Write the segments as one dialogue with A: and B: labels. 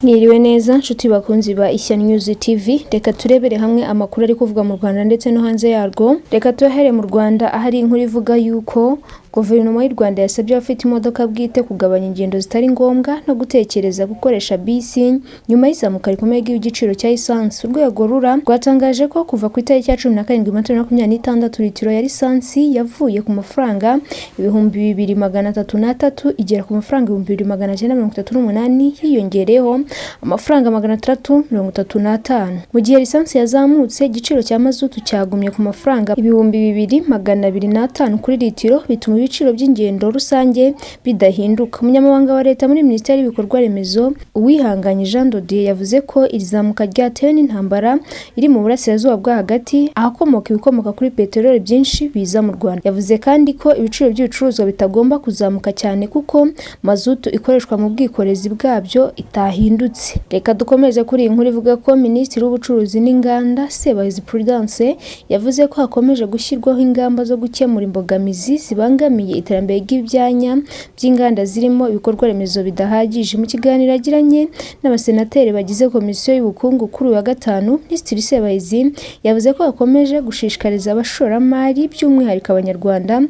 A: Mwiriwe neza nshuti bakunzi ba Ishya News TV, reka turebere hamwe amakuru ari kuvuga mu Rwanda ndetse no hanze yarwo. Reka tuhere mu Rwanda ahari inkuru ivuga yuko Guverinoma y'u Rwanda yasabye abafite imodoka bwite kugabanya ingendo zitari ngombwa no gutekereza gukoresha bisi nyuma y'izamuka rikomeye ry'igiciro cya lisansi. Urwego rura rwatangaje ko kuva ku itariki ya 17 Mata 2026 litiro ya lisansi yavuye ku mafaranga 2,303 igera ku mafaranga 2,938, hiyongereyeho amafaranga 635. Mu gihe lisansi yazamutse, igiciro cya mazutu cyagumye ku mafaranga 2,205 kuri litiro, bituma ibiciro by'ingendo rusange bidahinduka. Umunyamabanga wa leta muri Minisiteri y'Ibikorwa Remezo Uwihanganye Jean Dodier yavuze ko irizamuka ryatewe n'intambara iri mu burasirazuba bwa hagati ahakomoka ibikomoka kuri peteroli byinshi biza mu Rwanda. Yavuze kandi ko ibiciro by'ibicuruzwa bitagomba kuzamuka cyane kuko mazutu ikoreshwa mu bwikorezi bwabyo itahindutse. Reka dukomeze kuri iyi nkuru ivuga ko Minisitiri w'Ubucuruzi n'Inganda Sebahizi Prudence yavuze ko hakomeje gushyirwaho ingamba zo gukemura imbogamizi zibangamiye iterambere ry'ibyanya by'inganda zirimo ibikorwa remezo bidahagije. Mu kiganiro yagiranye n'abasenateri bagize komisiyo y'ubukungu kuri wa gatanu, Minisitiri Sebahizi yavuze ko hakomeje gushishikariza abashoramari by'umwihariko abanyarwanda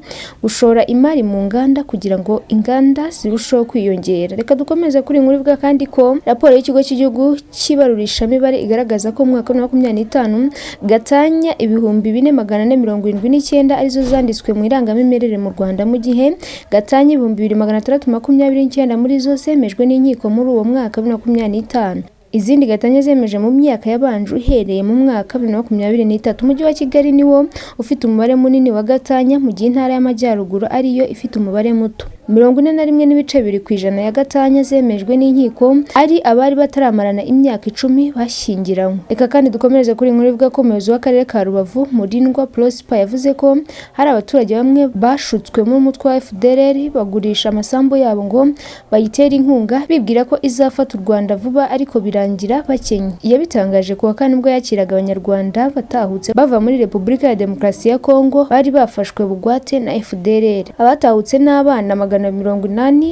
A: gushora imari mu nganda kugira ngo inganda zirusheho kwiyongera. Reka dukomeze kuri inkuru ivuga kandi ko raporo y'ikigo cy'igihugu cy'ibarurishamibare igaragaza ko mu mwaka wa 2025 gatanya 4,479 arizo zanditswe mu irangamimerere mu Rwanda, mu gihe gatanya 2,629 muri zo zemejwe n'inkiko muri uwo mwaka wa 2025. Izindi gatanya zemeje mu myaka yabanje uhereye mu mwaka wa 2023. Umujyi wa Kigali niwo ufite umubare munini wa gatanya, mu gihe intara y'Amajyaruguru ariyo ifite umubare muto. 41.2% ya gatanya zemejwe n'inkiko ari abari bataramarana imyaka 10 bashyingiranywe. Reka kandi dukomereze kuri inkuru ivuga ko umuyobozi w'akarere ka Rubavu Murindwa Prosper yavuze ko hari abaturage bamwe bashutswe mu mutwe wa FDLR bagurisha amasambu yabo ngo bayitere inkunga bibwira ko izafata u Rwanda vuba, ariko birangira bakenye. Yabitangaje kuwa kane ubwo yakiraga abanyarwanda batahutse bava muri Repubulika ya Demokarasi ya Kongo bari bafashwe bugwate na FDLR. Abatahutse n'abana 180,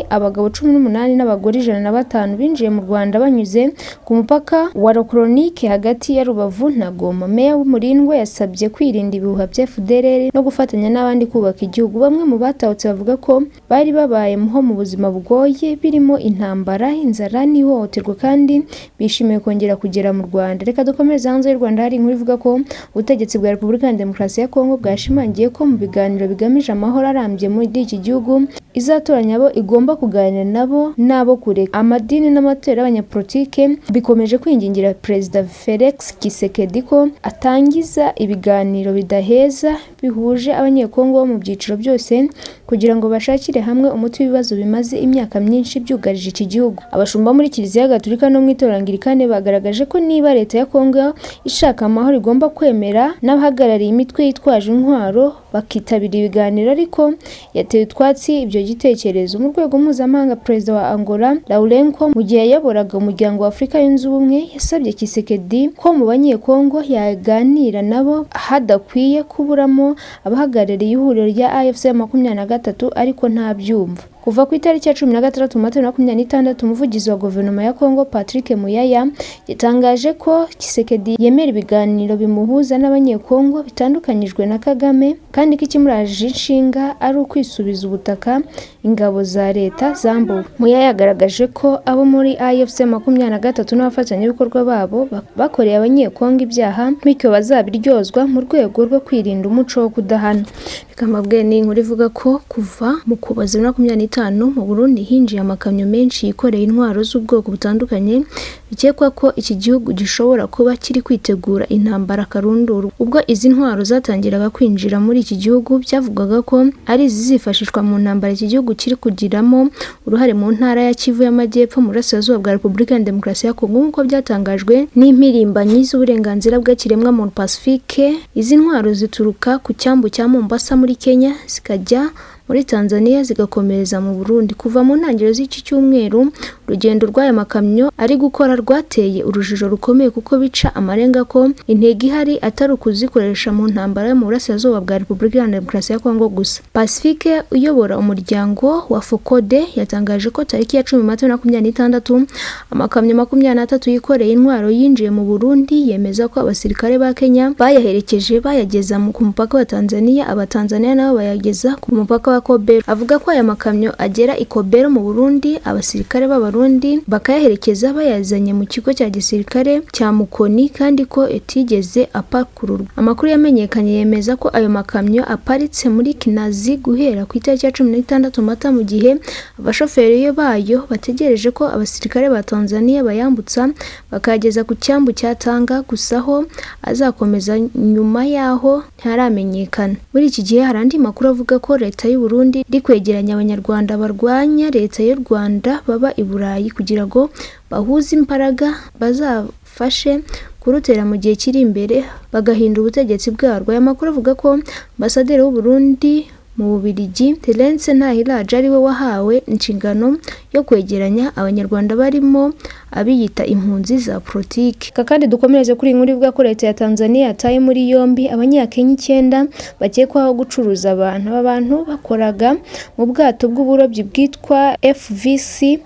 A: abagabo 18 n'abagore 105 binjiye mu Rwanda banyuze ku mupaka wa Rokoronike hagati ya Rubavu na Goma. Meya w'Umurindwa yasabye kwirinda ibihuha bya FDLR no gufatanya n'abandi kubaka igihugu. Bamwe mu batahutse bavuga ko bari babaye mu buzima bugoye birimo intambara, inzara n'ihohoterwa, kandi bishimiye kongera kugera mu Rwanda. Reka dukomeze hanze y'u Rwanda hari inkuru ivuga ko ubutegetsi bwa Repubulika ya Demokarasi ya Kongo bwashimangiye ko mu biganiro bigamije amahoro arambye muri iki gihugu izatoranya abo igomba kuganira nabo n'abo kureka amadini n'amatorero y'abanyapolitike. Bikomeje kwingingira Perezida Felix Tshisekedi ko atangiza ibiganiro bidaheza bihuje abanyekongo bo mu byiciro byose kugira ngo bashakire hamwe umuti w'ibibazo bimaze imyaka myinshi byugarije iki gihugu. Abashumba muri Kiliziya Gatolika no mu itorero Anglikane bagaragaje ko niba leta ya Kongo ishaka amahoro igomba kwemera n'abahagarariye imitwe yitwaje intwaro bakitabira ibiganiro, ariko yateye utwatsi ibyo gitekerezo. Mu rwego mpuzamahanga, Perezida wa Angola Lourenço mu gihe yayoboraga umuryango wa Afurika yunze ubumwe yasabye Tshisekedi ko mu banyekongo yaganira nabo hadakwiye kuburamo abahagarariye ihuriro rya AFC 23, ariko ntabyumva. Kuva ku itariki ya 16 Mata 2026, umuvugizi wa guverinoma ya Kongo Patrick Muyaya yatangaje ko Tshisekedi yemera ibiganiro bimuhuza n'abanyekongo bitandukanyijwe na Kagame, kandi ko ikimuraje inshinga ari ukwisubiza ubutaka ingabo za leta zambuwe. Muyaya yagaragaje ko abo muri AFC 23 n'abafatanyabikorwa babo bakoreye abanyekongo ibyaha, bityo bazabiryozwa mu rwego rwo kwirinda umuco wo kudahana. Bikamabwe ni inkuru ivuga ko kuva mu Kuboza 2025 mu Burundi hinjiye amakamyo menshi yikoreye intwaro z'ubwoko butandukanye, bikekwa ko iki gihugu gishobora kuba kiri kwitegura intambara Karundura. Ubwo izi ntwaro zatangiraga kwinjira muri iki gihugu, byavugwaga ko ari izifashishwa mu ntambara iki gihugu kiri kugiramo uruhare mu ntara ya Kivu y'Amajyepfo mu burasirazuba bwa Repubulika ya Demokarasi ya Kongo, nk'uko byatangajwe n'impirimbanyi z'uburenganzira bw'ikiremwamuntu Pacifique. Izi ntwaro zituruka ku cyambu cya Mombasa muri Kenya zikajya muri Tanzania zigakomereza mu Burundi. Kuva mu ntangiriro z'iki cyumweru, urugendo rw'aya makamyo ari gukora rwateye urujijo rukomeye kuko bica amarenga ko intego ihari atari ukuzikoresha mu ntambara yo mu burasirazuba bwa Repubulika Iharanira Demokarasi ya Kongo gusa. Pacifique uyobora umuryango wa Fokode yatangaje ko tariki ya 10 Mata 2026 amakamyo 23 yikoreye intwaro yinjiye mu Burundi, yemeza ko abasirikare ba Kenya bayaherekeje bayageza ku mupaka wa Tanzania, abatanzania nabo bayageza ku mupaka wa Kobero. Avuga ko aya makamyo agera i Kobero mu Burundi, abasirikare b'Abarundi bakayaherekeza bayazanye mu kigo cya gisirikare cya Mukoni kandi ko etigeze apakururwa. Amakuru yamenyekanye yemeza ko ayo makamyo aparitse muri Kinazi guhera ku itariki ya 16 Mata, mu gihe abashoferi bayo bategereje ko abasirikare ba Tanzania bayambutsa bakageza ku cyambu cya Tanga, gusa ho azakomeza nyuma yaho ntaramenyekana. Muri iki gihe hari andi makuru avuga ko leta y'u Burundi iri kwegeranya abanyarwanda barwanya leta y'u Rwanda baba i Burayi kugira ngo bahuze imbaraga bazafashe kurutera mu gihe kiri imbere bagahindura ubutegetsi bwarwo. Aya makuru avuga ko ambasaderi w'u Burundi mu Bubiligi Terence Ntahiraja ari we wahawe inshingano yo kwegeranya abanyarwanda barimo abiyita impunzi za politiki. Kandi dukomereze kuri inkuru ivuga ko leta ya Tanzania yataye muri yombi abanyakenya 9 bakekwaho gucuruza abantu. Abantu bakoraga mu bwato bw'uburobyi bwitwa FVC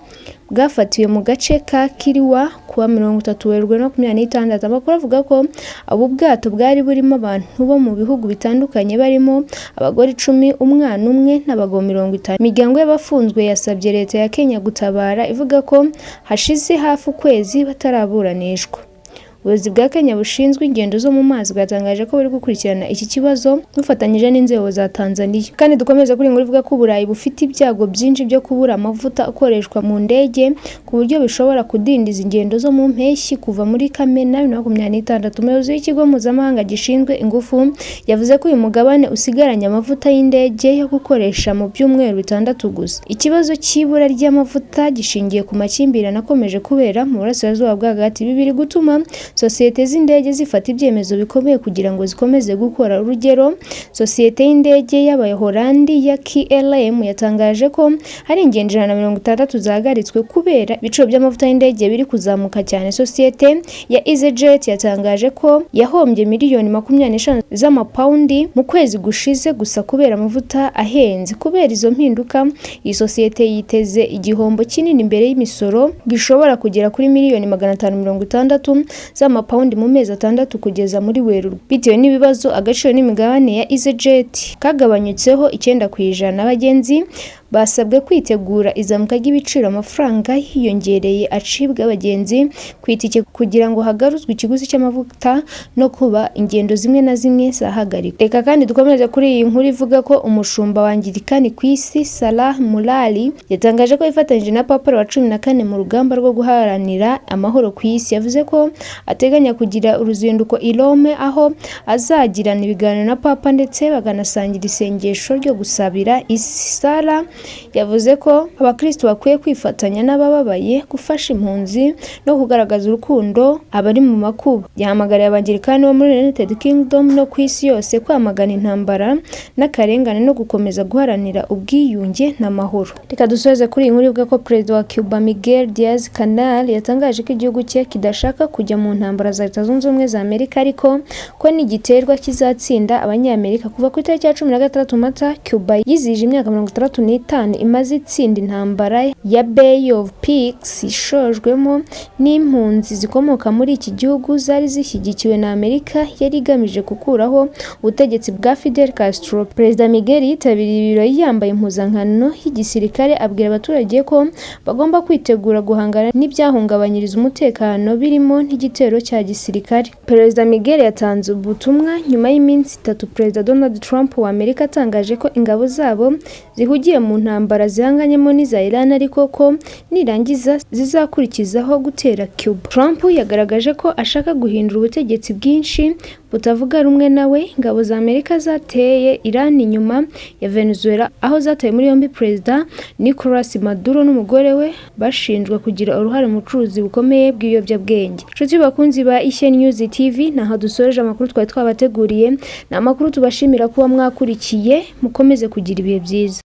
A: bwafatiwe mu gace ka Kiriwa kuwa 30 Werurwe 2026. Amakuru avuga ko abo bwato bwari burimo abantu bo mu bihugu bitandukanye barimo abagore 10, umwana umwe n'abagabo 50. Imiryango y'abafunzwe yasabye leta ya Kenya gutabara, ivuga ko hashize hafi ukwezi bataraburanishwa. Ubuyobozi bwa Kenya bushinzwe ingendo zo mu mazi bwatangaje ko bari gukurikirana iki kibazo bufatanyije n'inzego za Tanzania. Kandi dukomeza kuri inkuru ivuga ko Burayi bufite ibyago byinshi byo kubura amavuta akoreshwa mu ndege ku buryo bishobora kudindiza ingendo zo mu mpeshyi kuva muri Kamena 2026. Umuyobozi w'ikigo mpuzamahanga gishinzwe ingufu yavuze ko uyu mugabane usigaranye amavuta y'indege yo gukoresha mu byumweru 6 gusa. Ikibazo cy'ibura ry'amavuta gishingiye ku makimbirane akomeje kubera mu burasirazuba bwa hagati, bibiri gutuma sosiyete z'indege zifata ibyemezo bikomeye kugira ngo zikomeze gukora. Urugero, sosiyete y'indege y'Abayahorandi ya KLM yatangaje ko hari ingendo 160 zahagaritswe kubera ibiciro by'amavuta y'indege biri kuzamuka cyane. Sosiyete ya EasyJet yatangaje ko yahombye miliyoni 25 z'amapaundi mu kwezi gushize gusa kubera amavuta ahenze. Kubera izo mpinduka, iyi sosiyete yiteze igihombo kinini imbere y'imisoro gishobora kugera kuri miliyoni 560 z'amapaundi mu mezi 6 kugeza muri Werurwe. Bitewe n'ibibazo, agaciro n'imigabane ya EasyJet kagabanyutseho 9%. Abagenzi basabwe kwitegura izamuka ry'ibiciro, amafaranga yiyongereye acibwa abagenzi ku itike kugira ngo hagaruzwe ikiguzi cy'amavuta no kuba ingendo zimwe na zimwe zahagarikwa. Reka kandi dukomereze kuri iyi nkuru ivuga ko umushumba wangirikani ku isi Salah Mulali yatangaje ko yifatanyije na Papa wa 14 mu rugamba rwo guharanira amahoro ku isi. Yavuze ko ateganya kugira uruzinduko i Rome aho azagirana ibiganiro na Papa ndetse baganasangira isengesho ryo gusabira isi. Salah yavuze ko abakristo bakwiye kwifatanya n'abababaye, gufasha impunzi no kugaragaza urukundo abari mu makuba. Yahamagariye abangirikani bo muri United Kingdom no ku isi yose kwamagana intambara n'akarengane no gukomeza guharanira ubwiyunge n'amahoro. Reka dusoze kuri iyi nkuru ivuga ko Perezida wa Cuba Miguel Diaz-Canel yatangaje ko igihugu cye kidashaka kujya mu ntambara za Leta Zunze Ubumwe za Amerika, ariko ko nigiterwa kizatsinda abanyamerika. Kuva ku itariki ya 16 Mata, Cuba yizije imyaka 65 imaze itsinda intambara ya Bay of Pigs ishojwemo n'impunzi zikomoka muri iki gihugu zari zishyigikiwe na Amerika, yari igamije gukuraho ubutegetsi bwa Fidel Castro. Perezida Miguel yitabiriye ibirori yambaye impuzankano y'igisirikare, abwira abaturage ko bagomba kwitegura guhangana n'ibyahungabanyiriza umutekano birimo n'igitero cya gisirikare. Perezida Miguel yatanze ubutumwa nyuma y'iminsi 3 Perezida Donald Trump wa Amerika atangaje ko ingabo zabo zihugiye mu ntambara zihanganyemo n'iza Iran, ariko ko nirangiza zizakurikizaho gutera Cuba. Trump yagaragaje ko ashaka guhindura ubutegetsi bwinshi butavuga rumwe nawe. Ingabo za Amerika zateye Iran nyuma ya Venezuela, aho zataye muri yombi Perezida Nicolas Maduro n'umugore we bashinjwa kugira uruhare mu bucuruzi bukomeye bw'ibiyobyabwenge. Nshuti bakunzi ba Ishye News TV, naho dusoreje amakuru twari twabateguriye. Ni amakuru tubashimira kuba mwakurikiye, mukomeze kugira ibihe byiza.